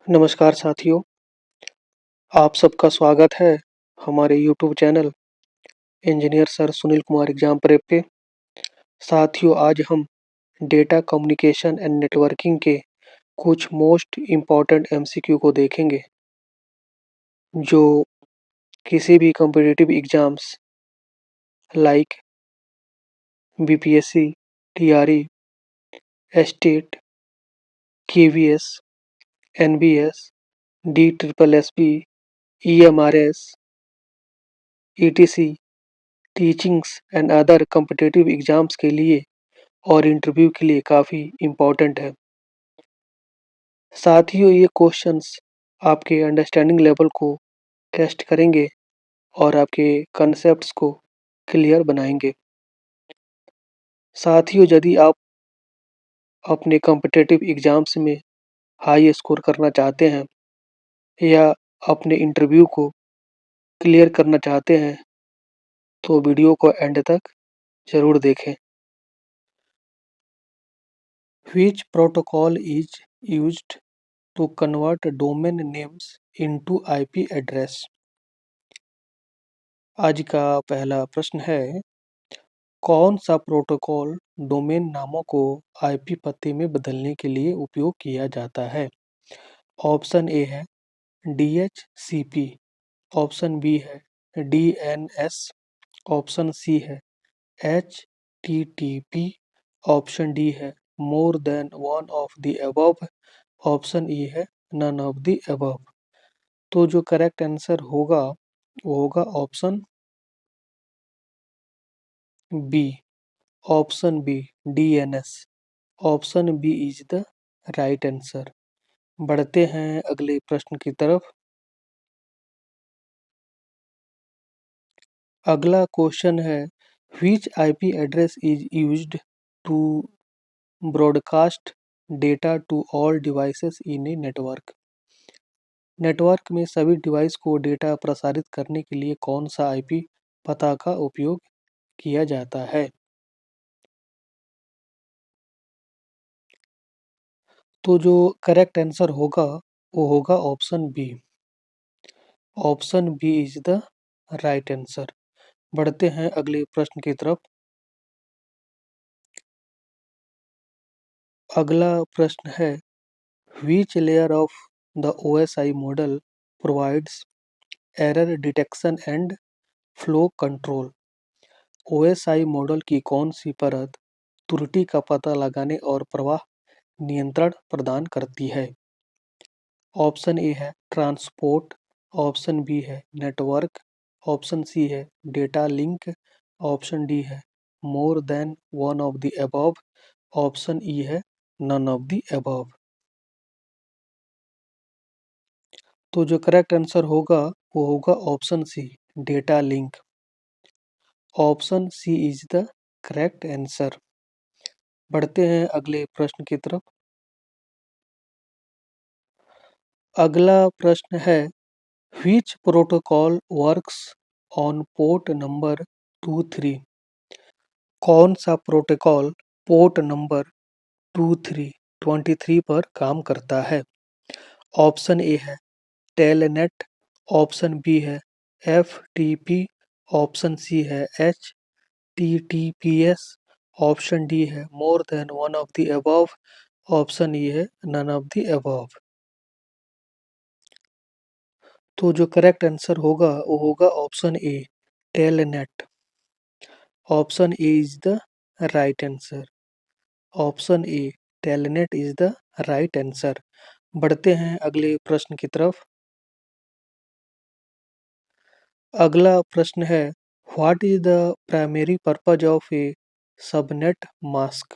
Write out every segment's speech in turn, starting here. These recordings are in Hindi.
नमस्कार साथियों, आप सबका स्वागत है हमारे YouTube channel engineer sir Sunil Kumar exam prep पे। साथियों, आज हम डेटा कम्युनिकेशन एंड नेटवर्किंग के कुछ मोस्ट इम्पॉर्टेंट एमसीक्यू को देखेंगे, जो किसी भी competitive exams like BPSC, TRE, estate, KVS, NBS, D triple SP, EMRS, etc, teachings and other competitive exams के लिए और इंटरव्यू के लिए काफ़ी इम्पोर्टेंट है। साथियों, ये क्वेश्चंस आपके अंडरस्टैंडिंग लेवल को टेस्ट करेंगे और आपके कॉन्सेप्ट्स को क्लियर बनाएंगे। साथियों, यदि आप अपने कॉम्पिटिटिव एग्जाम्स में हाई स्कोर करना चाहते हैं या अपने इंटरव्यू को क्लियर करना चाहते हैं, तो वीडियो को एंड तक ज़रूर देखें। Which protocol is used to convert domain names into IP address? आज का पहला प्रश्न है, कौन सा प्रोटोकॉल डोमेन नामों को आईपी पते में बदलने के लिए उपयोग किया जाता है? ऑप्शन ए है DHCP, ऑप्शन बी है DNS, ऑप्शन सी है HTTP, ऑप्शन डी है more than one of the above, option E है नन ऑफ द अबव। तो जो करेक्ट आंसर होगा वो होगा option B, option B DNS। Option B is the right answer. बढ़ते हैं अगले प्रश्न की तरफ। अगला क्वेश्चन है, which IP address is used to broadcast data to all devices in a network? Network में सभी डिवाइस को डेटा प्रसारित करने के लिए कौन सा आईपी पता का उपयोग किया जाता है? तो जो करेक्ट आंसर होगा वो होगा option B. Option B is the right answer. बढ़ते हैं अगले प्रश्न की तरफ। अगला प्रश्न है, which layer of the OSI model provides error detection and flow control? OSI model की कौन सी परत त्रुटि का पता लगाने और प्रवाह नियंत्रण प्रदान करती है? ऑप्शन ए है ट्रांसपोर्ट, ऑप्शन बी है नेटवर्क, ऑप्शन सी है डेटा लिंक, ऑप्शन डी है more than one of the above, option E है नन ऑफ द अबव। तो जो करेक्ट आंसर होगा वो होगा option C, data link. Option C is the correct answer. बढ़ते हैं अगले प्रश्न की तरफ। अगला प्रश्न है, which protocol works on port number 23? कौन सा प्रोटोकॉल पोर्ट नंबर 23 पर काम करता है? ऑप्शन ए है टेलनेट, ऑप्शन बी है FTP, ऑप्शन सी है HTTPS, ऑप्शन डी है more than one of the above, option E है नन ऑफ द अबव। तो जो करेक्ट आंसर होगा वो होगा option A, Telnet. Option A is the right answer. Option A, Telnet is the right answer. बढ़ते हैं अगले प्रश्न की तरफ। अगला प्रश्न है, what is the primary purpose of a subnet mask?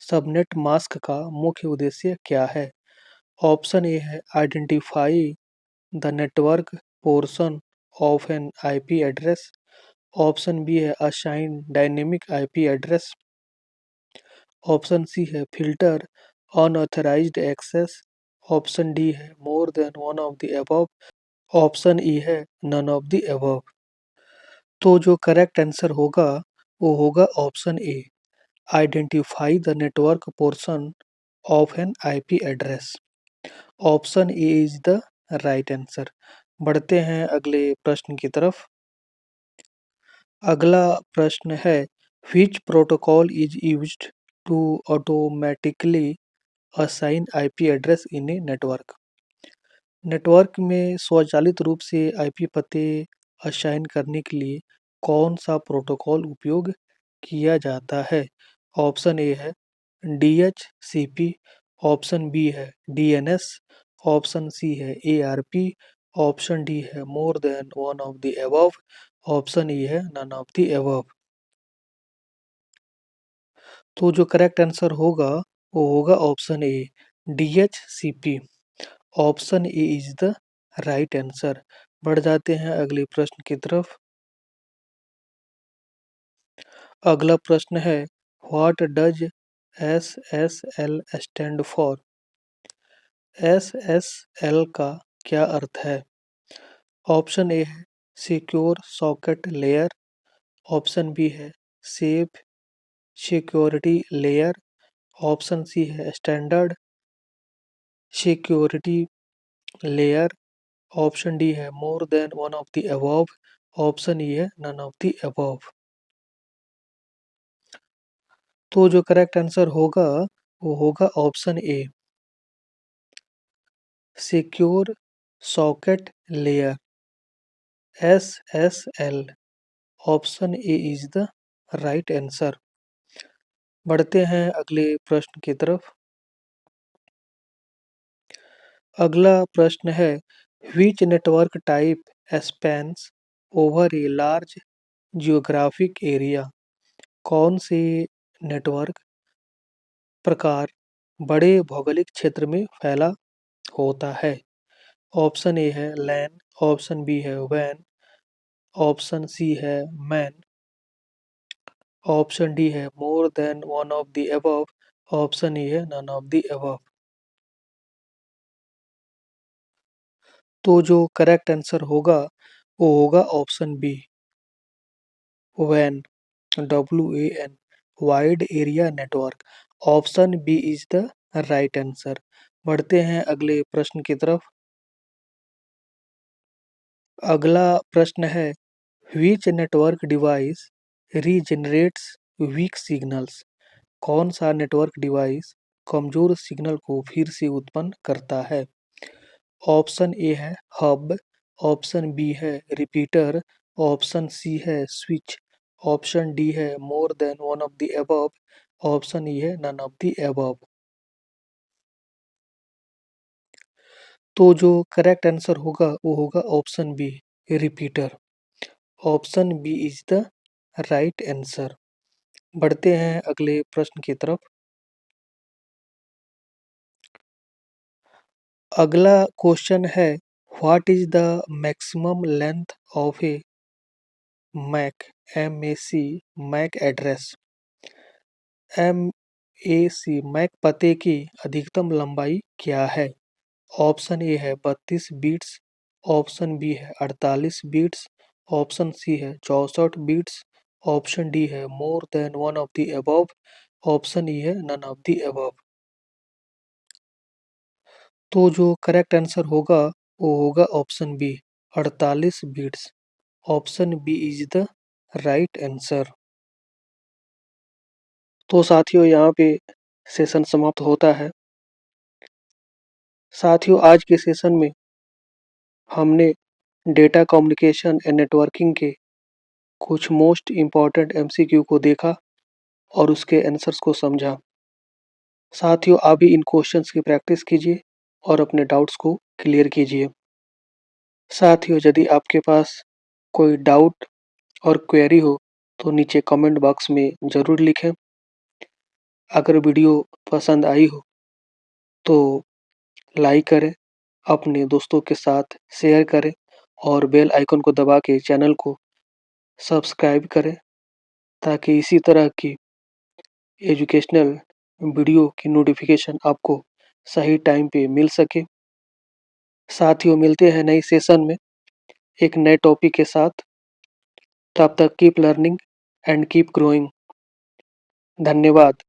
Subnet mask का मुख्य उद्देश्य क्या है? ऑप्शन ए है identify the network portion of an IP address, option B है assign dynamic IP address, option C है filter unauthorized access, option D है more than one of the above, option E है नन ऑफ द अबव। तो जो करेक्ट आंसर होगा वो होगा option A, identify the network portion of an IP address. Option A is the right answer. बढ़ते हैं अगले प्रश्न की तरफ। अगला प्रश्न है, which protocol is used to automatically assign IP address in a network. Network में स्वचालित रूप से आईपी पते असाइन करने के लिए कौन सा प्रोटोकॉल उपयोग किया जाता है। ऑप्शन ए है डीएचसीपी, ऑप्शन बी है डीएनएस, ऑप्शन सी है एआरपी, ऑप्शन डी है more than one of the above, option E है नन ऑफ द अबव। तो जो करेक्ट आंसर होगा वो होगा option A DHCP. Option A is the right answer. बढ़ जाते हैं अगले प्रश्न की तरफ। अगला प्रश्न है, what does S S L stand for. S S L का क्या अर्थ है। ऑप्शन ए है secure socket layer, option B है safe security layer, option C है standard security layer, option D है more than one of the above, option E है नन ऑफ द अबव। तो जो करेक्ट आंसर होगा वो होगा option A secure socket layer S S L. Option A is the right answer. बढ़ते हैं अगले प्रश्न की तरफ। अगला प्रश्न है, which network type spans over a large geographic area. कौन से नेटवर्क प्रकार बड़े भौगोलिक क्षेत्र में फैला होता है। ऑप्शन ए है लैन, ऑप्शन बी है वैन, ऑप्शन सी है मैन, ऑप्शन डी है more than one of the above, option E है नन ऑफ द अबव। तो जो करेक्ट आंसर होगा वो होगा ऑप्शन बी वैन, W A N, wide area network. Option B is the right answer. बढ़ते हैं अगले प्रश्न की तरफ। अगला प्रश्न है, which network device regenerates weak signals. कौन सा नेटवर्क डिवाइस कमजोर सिग्नल को फिर से उत्पन्न करता है। ऑप्शन ए है हब, ऑप्शन बी है रिपीटर, ऑप्शन सी है स्विच, ऑप्शन डी है more than one of the above, option E है नन ऑफ द अबव। तो जो करेक्ट आंसर होगा वो होगा option B repeater. Option B is the right answer. बढ़ते हैं अगले प्रश्न की तरफ। अगला क्वेश्चन है, what is the maximum length of A Mac MAC Mac address. MAC Mac पते की अधिकतम लंबाई क्या है। ऑप्शन ए है 32 बिट्स, ऑप्शन बी है 48 बिट्स, ऑप्शन सी है 64 बिट्स, ऑप्शन डी है more than one of the above, option E है नन ऑफ द अबव। तो जो करेक्ट आंसर होगा वो होगा option B 48 bits. Option B is the right answer. तो साथियों यहाँ पे सेशन समाप्त होता है। साथियों आज के सेशन में हमने डेटा कम्युनिकेशन एंड नेटवर्किंग के कुछ मोस्ट इम्पॉर्टेंट MCQ को देखा और उसके आंसर्स को समझा। साथियों आप भी इन क्वेश्चंस की प्रैक्टिस कीजिए और अपने डाउट्स को क्लियर कीजिए। साथियों यदि आपके पास कोई डाउट और क्वेरी हो तो नीचे कमेंट बॉक्स में ज़रूर लिखें। अगर वीडियो पसंद आई हो तो लाइक करें, अपने दोस्तों के साथ शेयर करें और बेल आइकन को दबा के चैनल को सब्सक्राइब करें ताकि इसी तरह की एजुकेशनल वीडियो की नोटिफिकेशन आपको सही टाइम पे मिल सके। साथियों मिलते हैं नई सेशन में एक नए टॉपिक के साथ। तब तक keep learning and keep growing. धन्यवाद।